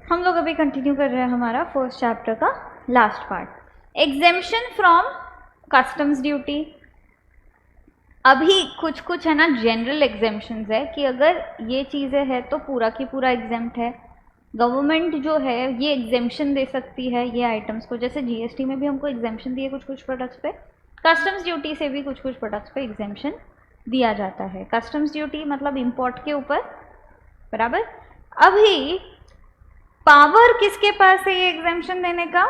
हम लोग अभी कंटिन्यू कर रहे हैं हमारा फर्स्ट चैप्टर का last part, exemption from customs duty. अभी कुछ कुछ है ना जनरल एग्जेम्पशंस है कि अगर ये चीज़ें है तो पूरा की पूरा एग्जेम्प्ट है। गवर्नमेंट जो है ये एग्जेम्पशन दे सकती है ये आइटम्स को, जैसे जीएसटी में भी हमको एग्जेम्पशन दिए कुछ कुछ प्रोडक्ट्स पे, कस्टम्स ड्यूटी से भी कुछ कुछ प्रोडक्ट्स पे एग्जेम्पशन दिया जाता है। कस्टम्स ड्यूटी मतलब इंपोर्ट के ऊपर, बराबर। अभी पावर किसके पास है ये एग्जेम्पशन देने का?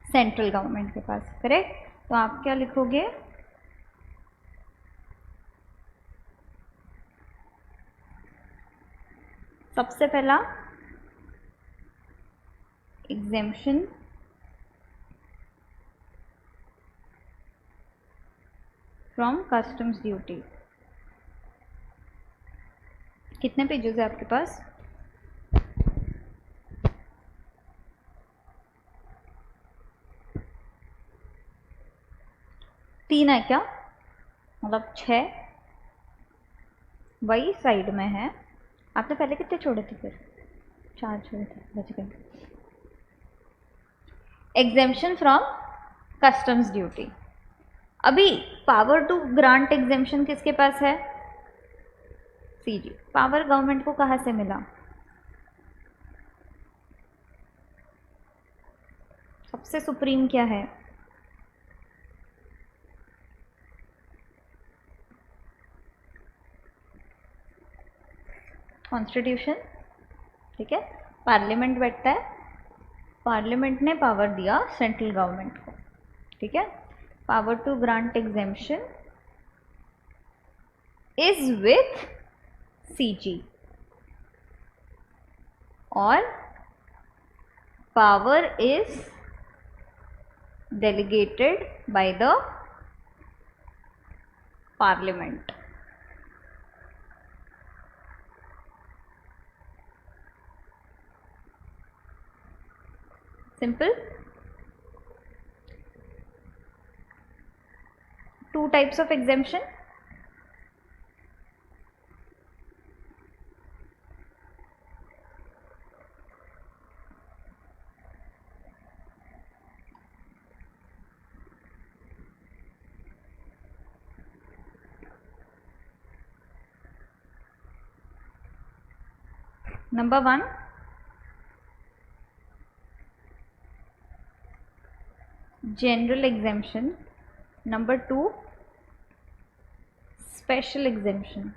सेंट्रल गवर्नमेंट के पास, करेक्ट। तो आप क्या लिखोगे? सबसे पहला एग्जेम्पशन फ्रॉम कस्टम्स ड्यूटी। कितने पेजेस है आपके पास? तीन है क्या? मतलब 6 वही साइड में है। आपने पहले कितने छोड़े थे फिर? 4 छोड़े थे, बच गए। Exemption from customs duty. अभी पावर टू ग्रांट एग्जेम्पशन किसके पास है? सीजी। पावर गवर्नमेंट को कहाँ से मिला? सबसे सुप्रीम क्या है? कॉन्स्टिट्यूशन, ठीक है। पार्लियामेंट बैठता है, पार्लियामेंट ने पावर दिया सेंट्रल गवर्नमेंट को, ठीक है। Power to grant exemption is with CG और power is delegated by the parliament. Simple. 2 types of exemption. Number 1, general exemption. Number 2, special exemption.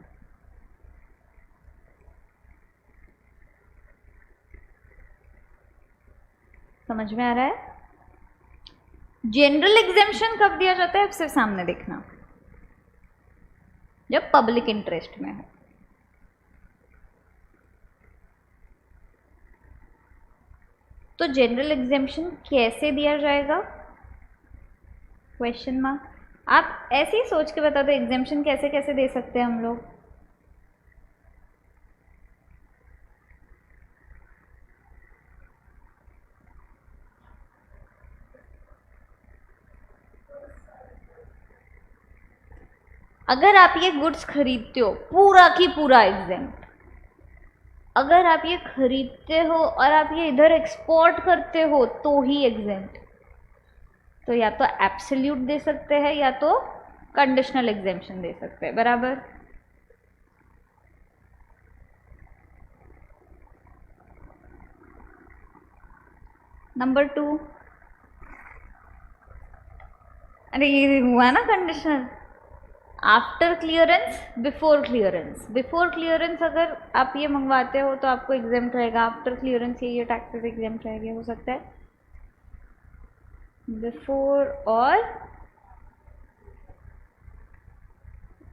समझ में आ रहा है? जनरल एग्जेम्पशन कब दिया जाता है? सिर्फ सामने देखना, जब पब्लिक इंटरेस्ट में है। तो जनरल एग्जेम्पशन कैसे दिया जाएगा? Question mark. आप ऐसे ही सोच के बता दो एग्जेम्पशन कैसे कैसे दे सकते हैं हम लोग। अगर आप ये गुड्स खरीदते हो पूरा की पूरा एग्जेम्प्ट, अगर आप ये खरीदते हो और आप ये इधर एक्सपोर्ट करते हो तो ही एग्जेम्प्ट। तो या तो एब्सोल्यूट दे सकते हैं या तो कंडीशनल एग्जेम्पशन दे सकते हैं, बराबर। नंबर 2, अरे ये हुआ ना conditional. After clearance, before clearance. Before clearance अगर आप ये मंगवाते हो तो आपको एग्जेम्प्ट रहेगा, आफ्टर क्लियरेंस ये टैक्सेस एग्जेम्प्ट रहेंगे, हो सकता है बिफोर।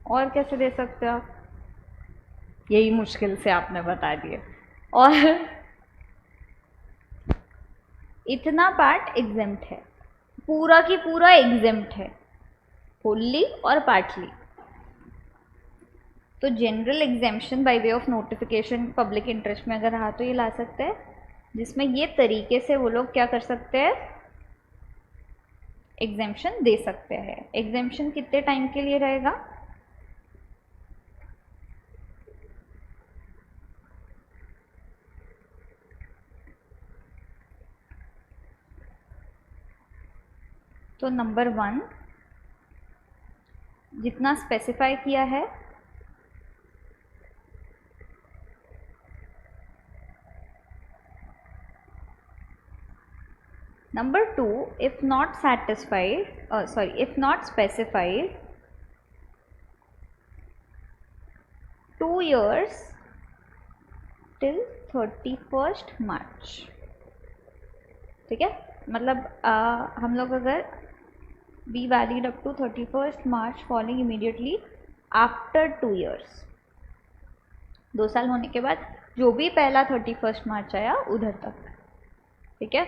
और कैसे दे सकते हो आप? यही मुश्किल से आपने बता दिया। और इतना पार्ट एग्जेम्प्ट है, पूरा की पूरा एग्जेम्प्ट है, फुल्ली और पार्टली। तो general exemption by way of notification public interest में अगर रहा तो ये ला सकते हैं, जिसमें ये तरीके से वो लोग क्या कर सकते हैं? एग्जेम्पशन दे सकते हैं। एग्जेम्पशन कितने टाइम के लिए रहेगा? तो नंबर 1 जितना स्पेसिफाई किया है number 2 if not satisfied if not specified 2 years till 31st March। ठीक है, मतलब हम लोग अगर be valid up to 31st March following immediately after 2 years, 2 साल होने के बाद जो भी पहला 31st March आया उधर तक। ठीक है,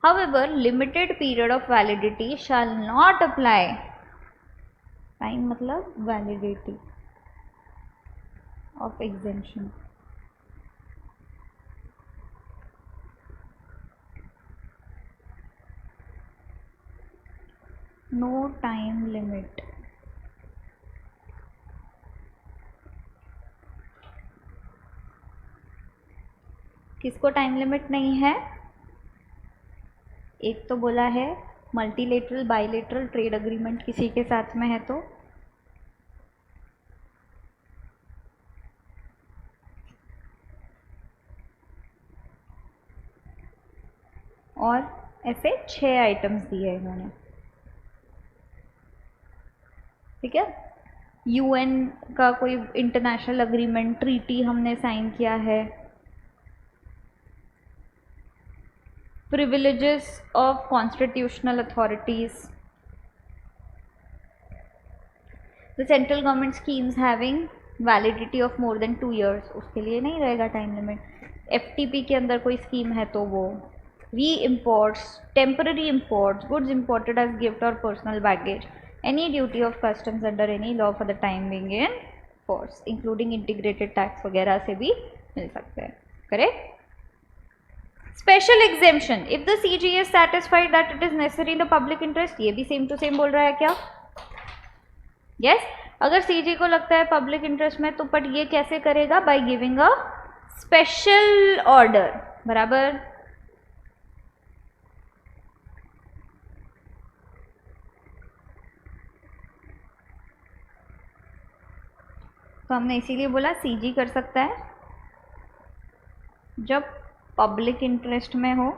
however limited period of validity shall not apply. Time मतलब validity of exemption. No time limit. किसको टाइम लिमिट नहीं है? एक तो बोला है मल्टीलेटरल बाइलेटरल ट्रेड अग्रीमेंट किसी के साथ में है तो, और ऐसे 6 आइटम्स दिए इन्होंने। ठीक है, यूएन का कोई इंटरनेशनल अग्रीमेंट ट्रीटी हमने साइन किया है, privileges of constitutional authorities, the central government schemes having validity of more than 2 years, उसके लिए नहीं रहेगा टाइम लिमिट। एफटीपी के अंदर कोई स्कीम है तो वो, re imports, temporary imports, goods imported as gift और personal baggage, any duty of customs under any law for the time being in force, including integrated tax वगैरह से भी मिल सकते हैं। Correct. Special exemption if the CG is satisfied that it is necessary in the public interest, ये भी same to same बोल रहा है क्या? Yes yes? अगर सीजी को लगता है पब्लिक इंटरेस्ट में तो बट ये कैसे करेगा? By giving a special order. बराबर। तो हमने इसीलिए बोला सीजी कर सकता है जब पब्लिक इंटरेस्ट में हो,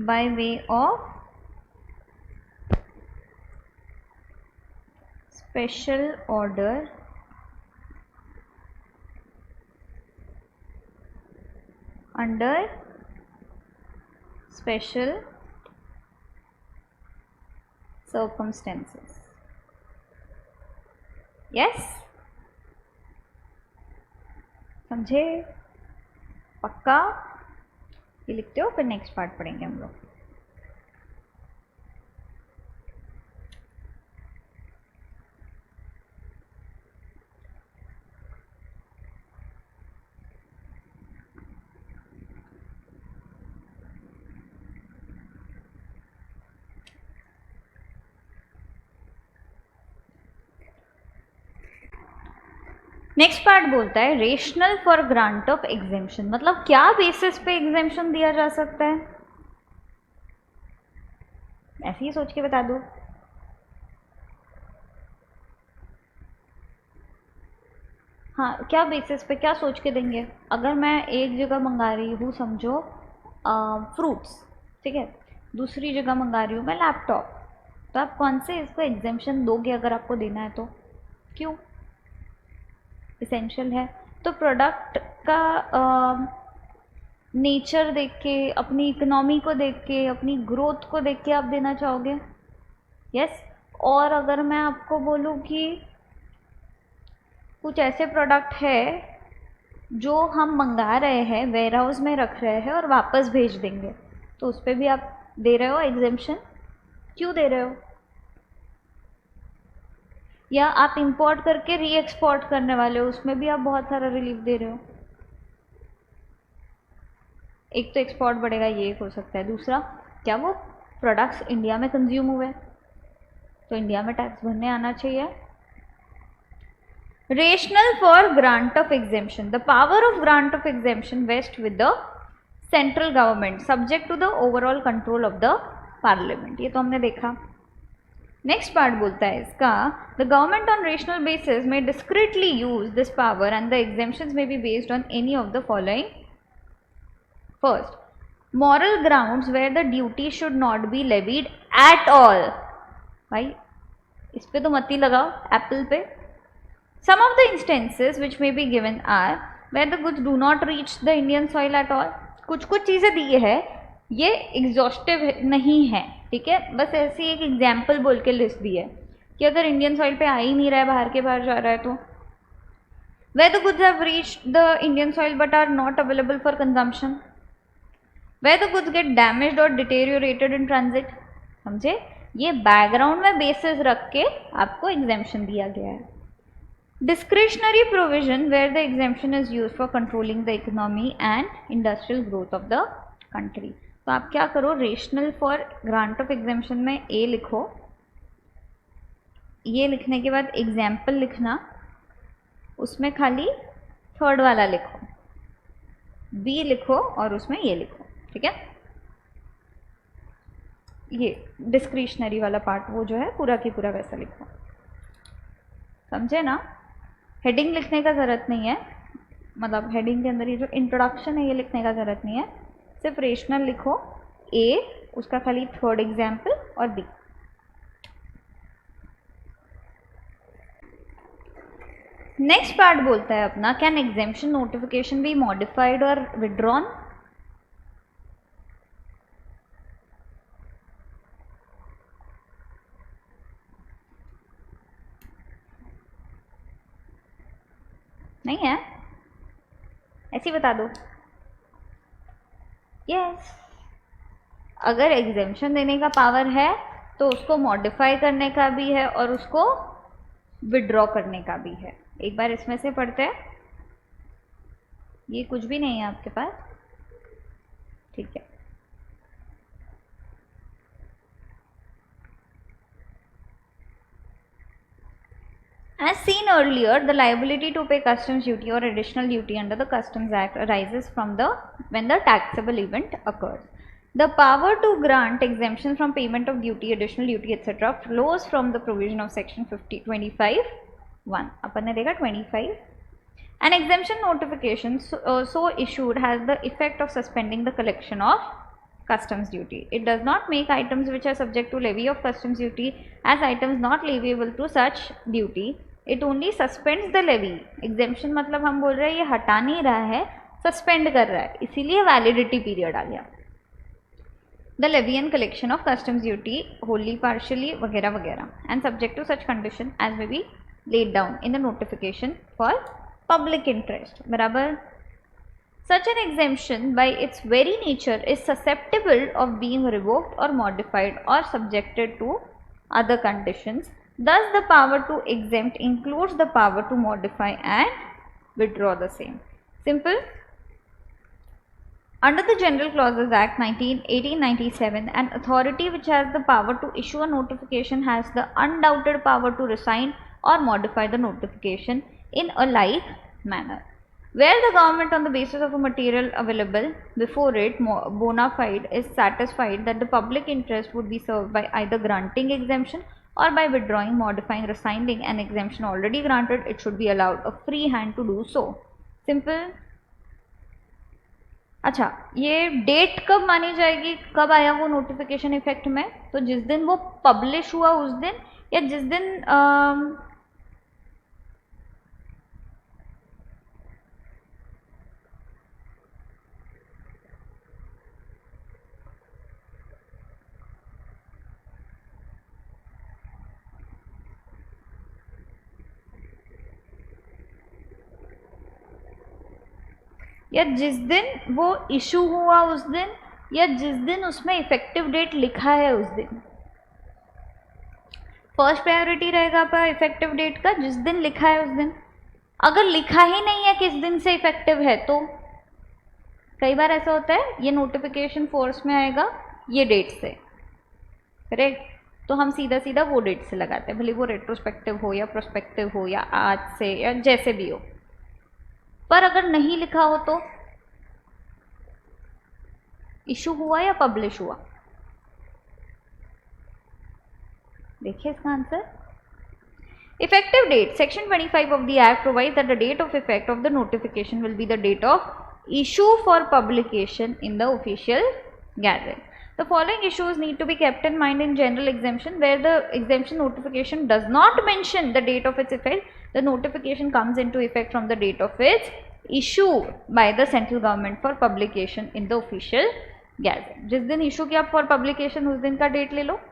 by way of special order under special circumstances। Yes, समझे? पक्का? ये लिखते हो, फिर नेक्स्ट पार्ट पढ़ेंगे हम लोग। नेक्स्ट पार्ट बोलता है rational for grant of exemption, मतलब क्या बेसिस पे एग्जेम्पशन दिया जा सकता है? ऐसे ही सोच के बता दो। हाँ, क्या बेसिस पे, क्या सोच के देंगे? अगर मैं एक जगह मंगा रही हूँ समझो फ्रूट्स, ठीक है, दूसरी जगह मंगा रही हूँ मैं लैपटॉप, तो आप कौन से इसको एग्जेम्पशन दोगे अगर आपको देना है तो? क्यों? इसेंशियल है। तो प्रोडक्ट का नेचर देख के, अपनी इकोनॉमी को देख के, अपनी ग्रोथ को देख के आप देना चाहोगे। यस। और अगर मैं आपको बोलूँ कि कुछ ऐसे प्रोडक्ट है जो हम मंगा रहे हैं, वेयर हाउस में रख रहे हैं और वापस भेज देंगे, तो उस पर भी आप दे रहे हो एग्जेम्पशन। क्यों दे रहे हो? या आप इंपोर्ट करके री एक्सपोर्ट करने वाले हो, उसमें भी आप बहुत सारा रिलीफ दे रहे हो। एक तो एक्सपोर्ट बढ़ेगा, ये एक हो सकता है। दूसरा, क्या वो प्रोडक्ट्स इंडिया में कंज्यूम हुए तो इंडिया में टैक्स भरने आना चाहिए। Rational for grant of exemption, the power of grant of exemption vest with the central government subject to the overall control of the parliament, ये तो हमने देखा। नेक्स्ट पार्ट बोलता है इसका, the government on rational basis may discreetly use this power and the exemptions may be based on any of the following. First, moral grounds where the duty should not be levied at all. भाई इस पे तो मत ही लगाओ, apple पे। Some of the instances which may be given are where the goods do not reach the Indian soil at all. कुछ कुछ चीज़ें दी है, ये एग्जॉस्टिव नहीं है, ठीक है, बस ऐसी एक एग्जाम्पल बोल के लिस्ट दी है कि अगर इंडियन सॉइल पे आ ही नहीं रहा है, बाहर के बाहर जा रहा है तो। Where the goods have reached the Indian soil but are not available for consumption. Where the goods get damaged और डिटेरियोरेटेड इन ट्रांजिट। समझे, ये बैकग्राउंड में बेसिस रख के आपको एग्जेम्पशन दिया गया है। Discretionary provision where the exemption is used for controlling the economy and industrial growth of the country। तो आप क्या करो, rational for grant of exemption में ए लिखो, ये लिखने के बाद एग्जाम्पल लिखना, उसमें खाली थर्ड वाला लिखो, बी लिखो और उसमें ये लिखो, ठीक है। ये डिस्क्रिशनरी वाला पार्ट वो जो है पूरा की पूरा वैसा लिखो, समझे ना। हेडिंग लिखने का ज़रूरत नहीं है, मतलब हेडिंग के अंदर ये जो इंट्रोडक्शन है ये लिखने का ज़रूरत नहीं है, सिर्फ रेशनल लिखो, ए उसका खाली थर्ड एग्जाम्पल और बी। नेक्स्ट पार्ट बोलता है अपना, can exemption notification be modified और विड्रॉन। नहीं है, ऐसे बता दो। यस, अगर एग्जेम्पशन देने का पावर है तो उसको मॉडिफाई करने का भी है और उसको विड्रॉ करने का भी है। एक बार इसमें से पढ़ते हैं, ये कुछ भी नहीं है आपके पास, ठीक है। As seen earlier, the liability to pay customs duty or additional duty under the Customs Act arises from when the taxable event occurs. The power to grant exemption from payment of duty, additional duty, etc. flows from the provision of section 25(1). अपन ने देखा 25. An exemption notification so issued has the effect of suspending the collection of customs duty. It does not make items which are subject to levy of customs duty as items not leviable to such duty. It only suspends the levy. Exemption मतलब हम बोल रहे हैं ये हटा नहीं रहा है, सस्पेंड कर रहा है, इसीलिए वैलिडिटी पीरियड आ गया। The levy and collection of customs duty wholly, partially वगैरह वगैरह, and subject to such condition as may be laid down in the notification for public interest, बराबर। Such an exemption by its very nature is susceptible of being revoked or modified or subjected to other conditions. Thus the power to exempt includes the power to modify and withdraw the same. Simple. Under the General Clauses Act 1897, an authority which has the power to issue a notification has the undoubted power to rescind or modify the notification in a like manner. Where the government on the basis of a material available before it bona fide is satisfied that the public interest would be served by either granting exemption or by withdrawing, modifying, rescinding an exemption already granted, it should be allowed a free hand to do so. Simple. अच्छा, ये date कब मानी जाएगी, कब आया वो notification effect में? तो जिस दिन वो पब्लिश हुआ उस दिन, या जिस दिन या जिस दिन वो इशू हुआ उस दिन, या जिस दिन उसमें इफेक्टिव डेट लिखा है उस दिन। फर्स्ट प्रायोरिटी रहेगा पर इफेक्टिव डेट का, जिस दिन लिखा है उस दिन। अगर लिखा ही नहीं है किस दिन से इफेक्टिव है, तो कई बार ऐसा होता है ये नोटिफिकेशन फोर्स में आएगा ये डेट से, करेक्ट, तो हम सीधा सीधा वो डेट से लगाते हैं, भले वो रेट्रोस्पेक्टिव हो या प्रोस्पेक्टिव हो या आज से या जैसे भी हो। पर अगर नहीं लिखा हो तो इशू हुआ या पब्लिश हुआ? देखिए इसका answer. Effective date, section 25 of the act provides that the date of effect of the notification will be the date of issue for publication in the official gazette. The following issues need to be kept in mind in general exemption. Where the exemption notification does not mention the date of its effect, the notification comes into effect from the date of its issue by the central government for publication in the official gazette. जिस दिन issue किया for publication उस दिन का date ले लो.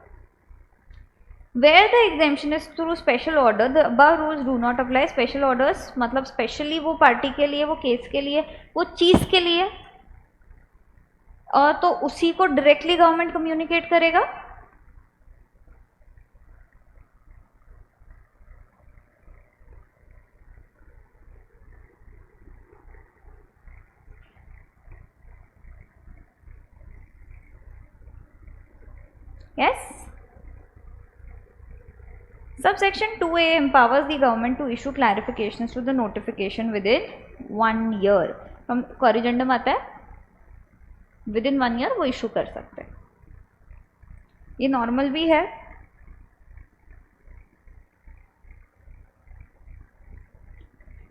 Where the exemption is through special order, the above rules do not apply. Special orders मतलब specially वो party के लिए, वो केस के लिए, वो चीज़ के लिए, और तो उसी को डायरेक्टली गवर्नमेंट कम्युनिकेट करेगा. Yes. Subsection 2A empowers the government to issue clarifications to the notification within 1 year. from corrigendum आता है, within 1 year वो issue कर सकते हैं. ये normal भी है.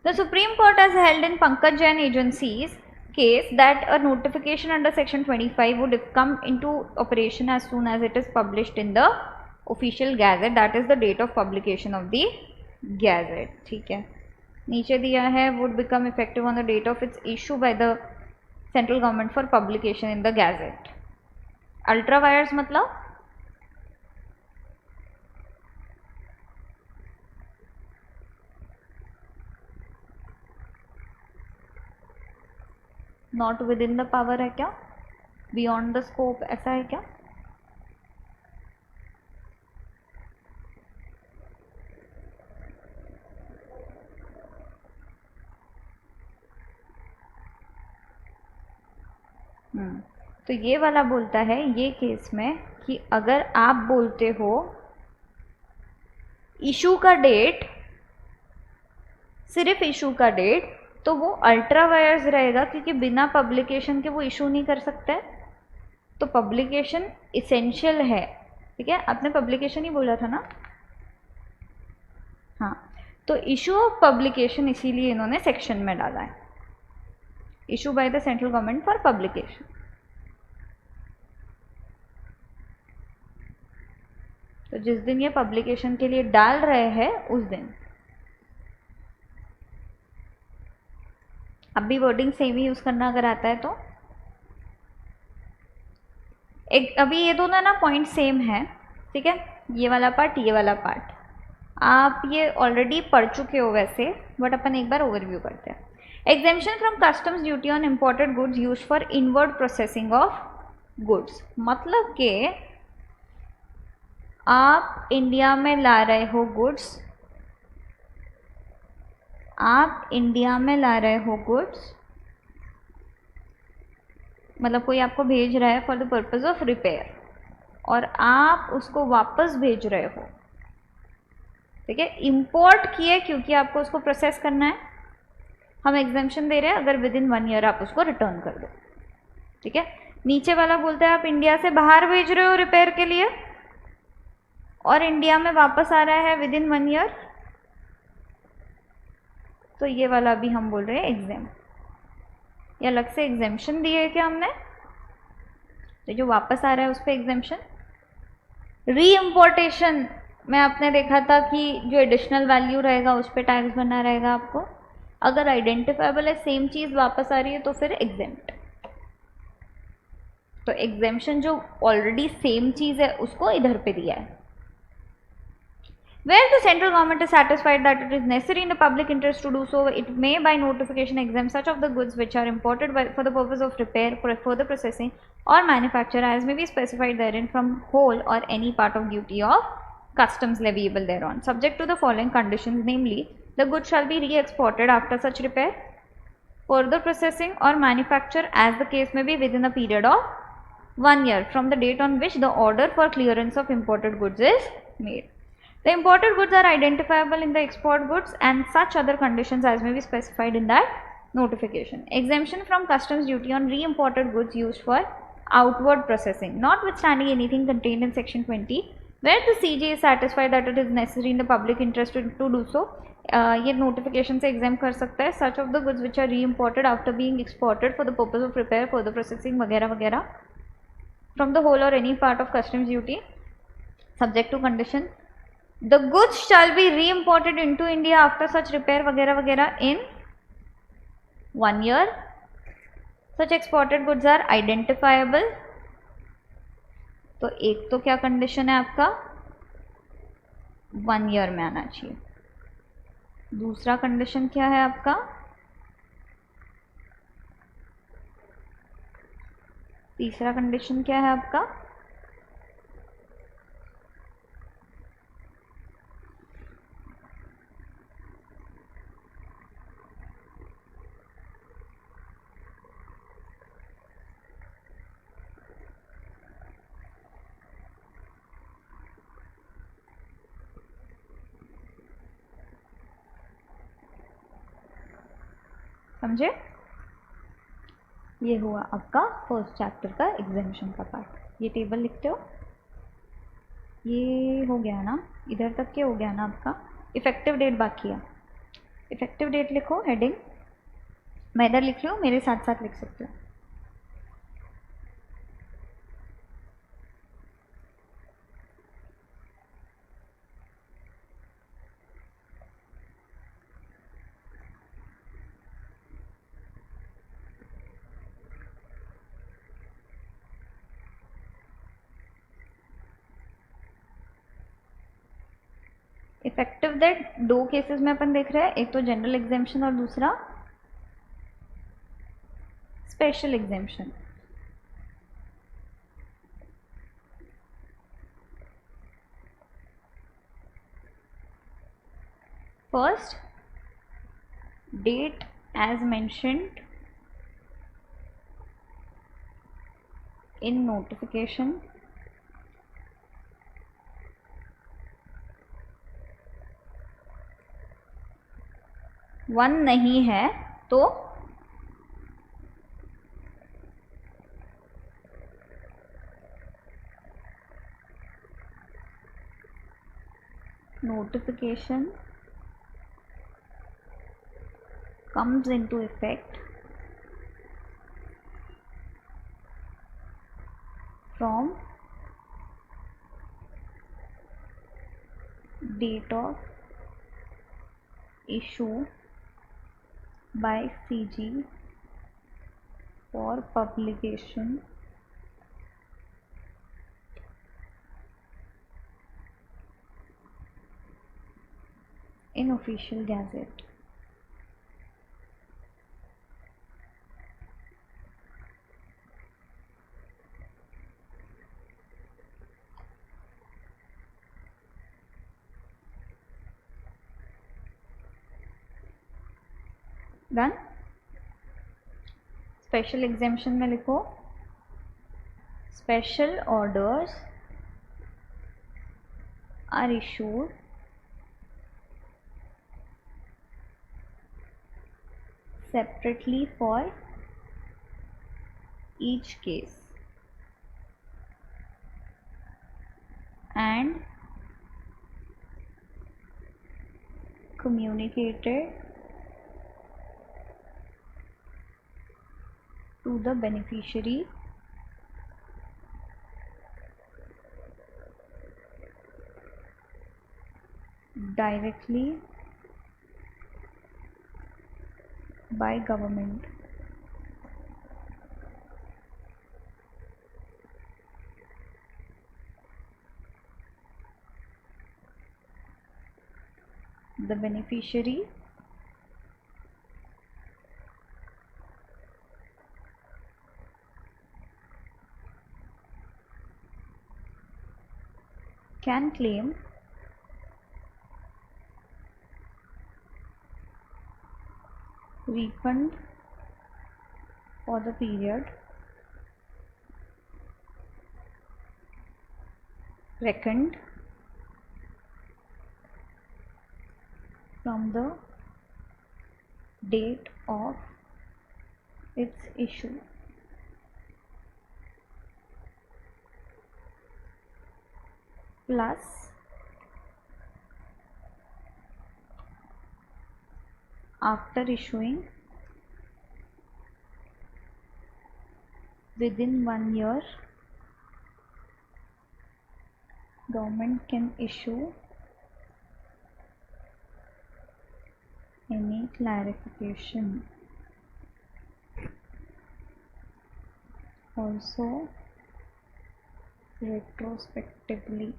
The Supreme Court has held in Pankaj Jain agency's case that a notification under section 25 would come into operation as soon as it is published in the official gazette, that is the date of publication of the gazette. ठीक है, नीचे दिया है would become effective on the date of its issue by the central government for publication in the gazette. Ultra wires मतलब not with in the power है क्या, beyond the scope ऐसा है क्या? तो ये वाला बोलता है ये केस में कि अगर आप बोलते हो इशू का डेट, सिर्फ इशू का डेट, तो वो अल्ट्रा वायर्स रहेगा क्योंकि बिना पब्लिकेशन के वो इशू नहीं कर सकते. तो पब्लिकेशन इसेंशियल है. ठीक है, आपने पब्लिकेशन ही बोला था ना. हाँ, तो इशू ऑफ पब्लिकेशन इसीलिए इन्होंने सेक्शन में डाला है, issue by the central government for publication. तो जिस दिन ये पब्लिकेशन के लिए डाल रहे हैं उस दिन. अब भी वर्डिंग सेम ही यूज करना अगर आता है तो. एक अभी ये दोनों ना पॉइंट सेम है. ठीक है, ये वाला पार्ट, ये वाला पार्ट आप ये ऑलरेडी पढ़ चुके हो वैसे, बट अपन एक बार ओवरव्यू करते हैं. Exemption from customs duty on imported goods use for inward processing of goods. मतलब कि आप इंडिया में ला रहे हो गुड्स, आप इंडिया में ला रहे हो गुड्स, मतलब कोई आपको भेज रहा है for the purpose of repair और आप उसको वापस भेज रहे हो. ठीक है, इंपोर्ट किए क्योंकि आपको उसको प्रोसेस करना है. हम एग्जेम्पशन दे रहे हैं अगर विद इन 1 ईयर आप उसको रिटर्न कर दो. ठीक है, नीचे वाला बोलता है आप इंडिया से बाहर भेज रहे हो रिपेयर के लिए और इंडिया में वापस आ रहा है विद इन 1 ईयर, तो ये वाला भी हम बोल रहे हैं एग्जेम. ये अलग से एग्जेम्पशन दिए है क्या हमने, तो जो वापस आ रहा है उस पर एग्जेम्पन. री इम्पोर्टेशन में आपने देखा था कि जो एडिशनल वैल्यू रहेगा उस पर टैक्स बना रहेगा आपको. अगर आइडेंटिफाइबल है, सेम चीज़ वापस आ रही है तो फिर एग्जेम्प्ट. तो एग्जेम्पशन जो ऑलरेडी सेम चीज़ है उसको इधर पे दिया है. Where the central government is satisfied that it is necessary in the public interest to do so, it may by notification exempt such of the goods which are imported for the purpose of repair, further processing or manufacture as may be specified therein from whole or any part of duty of customs leviable thereon, subject to the following conditions, namely, the goods shall be re-exported after such repair, further processing or manufacture as the case may be within a period of 1 year from the date on which the order for clearance of imported goods is made. The imported goods are identifiable in the export goods and such other conditions as may be specified in that notification. Exemption from customs duty on re-imported goods used for outward processing, notwithstanding anything contained in section 20 where the CJ is satisfied that it is necessary in the public interest to do so, ये notification से exempt कर सकता है such of the goods which are re-imported after being exported for the purpose of repair, further processing वगैरह वगैरह from the whole or any part of customs duty subject to condition. The goods shall be re-imported into India after such repair वगैरह वगैरह in 1 year. Such exported goods are identifiable. तो एक तो क्या condition है आपका 1 ईयर में आना चाहिए. दूसरा कंडीशन क्या है आपका, तीसरा कंडीशन क्या है आपका, समझे. ये हुआ आपका फर्स्ट चैप्टर का एग्जामिशन का पार्ट. ये टेबल लिखते हो, ये हो गया ना, इधर तक क्या हो गया ना आपका. इफेक्टिव डेट बाकी है. इफेक्टिव डेट लिखो हेडिंग, मैं इधर लिख रही हूँ, मेरे साथ साथ लिख सकते हो. इफेक्टिव डेट दो केसेस में अपन देख रहे हैं, एक तो जनरल एग्जामिशन और दूसरा special examination. First date as mentioned in notification one नहीं है तो notification comes into effect from date of issue by CG for publication in official gazette. Done. Special examination में लिखो special orders are issued separately for each case and communicated to the beneficiary directly by government. The beneficiary can claim refund for the period reckoned from the date of its issue. plus after issuing within 1 year government can issue any clarification. Also retrospectively.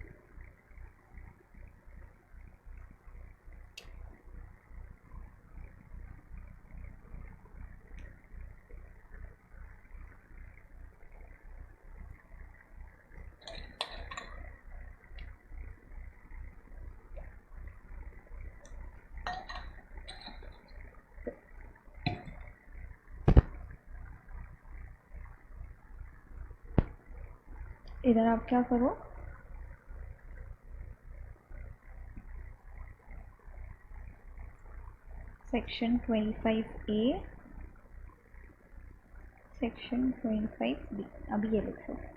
इधर आप क्या करो, section 25A, section 25B, अभी ये लिखो।